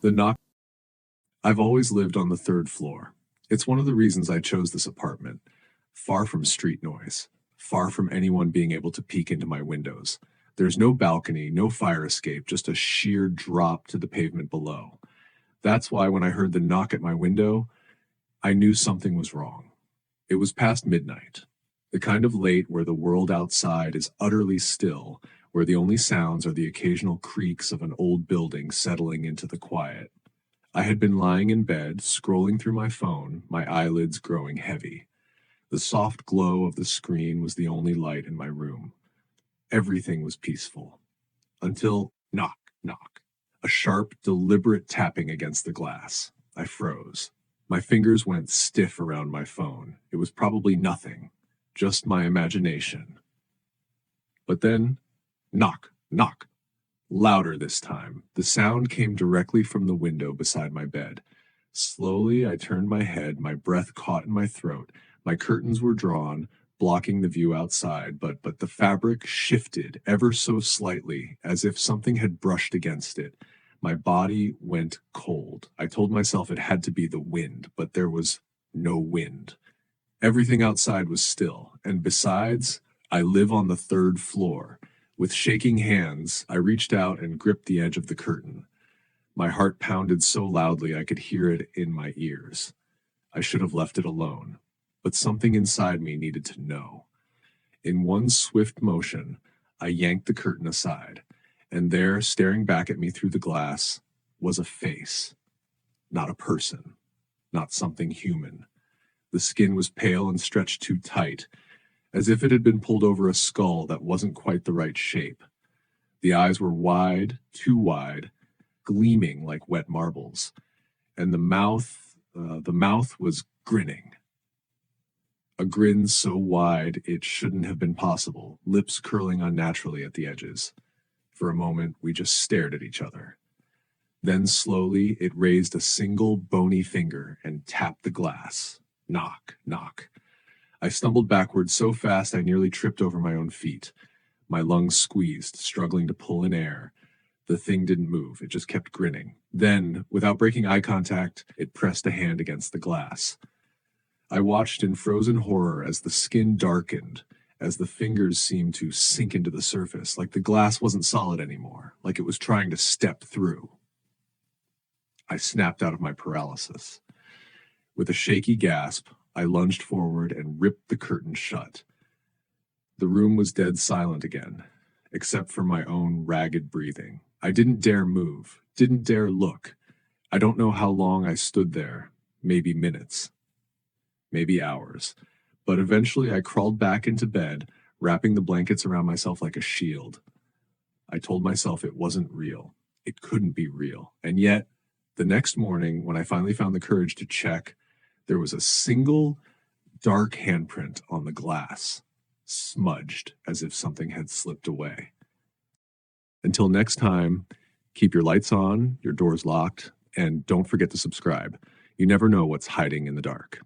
The knock. I've always lived on the third floor. It's one of the reasons I chose this apartment. Far from street noise, far from anyone being able to peek into my windows. There's no balcony, no fire escape, just a sheer drop to the pavement below. That's why when I heard the knock at my window, I knew something was wrong. It was past midnight, the kind of late where the world outside is utterly still, where the only sounds are the occasional creaks of an old building settling into the quiet. I had been lying in bed, scrolling through my phone, my eyelids growing heavy. The soft glow of the screen was the only light in my room. Everything was peaceful. Until knock, knock. A sharp, deliberate tapping against the glass. I froze. My fingers went stiff around my phone. It was probably nothing, just my imagination. But then, knock, knock. Louder this time. The sound came directly from the window beside my bed. Slowly, I turned my head, my breath caught in my throat. My curtains were drawn, blocking the view outside, but the fabric shifted ever so slightly, as if something had brushed against it. My body went cold. I told myself it had to be the wind, but there was no wind. Everything outside was still, and besides, I live on the third floor. With shaking hands, I reached out and gripped the edge of the curtain. My heart pounded so loudly I could hear it in my ears. I should have left it alone, but something inside me needed to know. In one swift motion, I yanked the curtain aside, and there, staring back at me through the glass, was a face. Not a person, not something human. The skin was pale and stretched too tight, as if it had been pulled over a skull that wasn't quite the right shape. The eyes were wide, too wide, gleaming like wet marbles, and the mouth was grinning. A grin so wide it shouldn't have been possible, lips curling unnaturally at the edges. For a moment, we just stared at each other. Then slowly, it raised a single bony finger and tapped the glass. Knock, knock. I stumbled backward so fast I nearly tripped over my own feet. My lungs squeezed, struggling to pull in air. The thing didn't move, it just kept grinning. Then, without breaking eye contact, it pressed a hand against the glass. I watched in frozen horror as the skin darkened, as the fingers seemed to sink into the surface, like the glass wasn't solid anymore, like it was trying to step through. I snapped out of my paralysis. With a shaky gasp, I lunged forward and ripped the curtain shut. The room was dead silent again, except for my own ragged breathing. I didn't dare move, didn't dare look. I don't know how long I stood there, maybe minutes, maybe hours. But eventually I crawled back into bed, wrapping the blankets around myself like a shield. I told myself it wasn't real. It couldn't be real. And yet, the next morning, when I finally found the courage to check, there was a single dark handprint on the glass, smudged as if something had slipped away. Until next time, keep your lights on, your doors locked, and don't forget to subscribe. You never know what's hiding in the dark.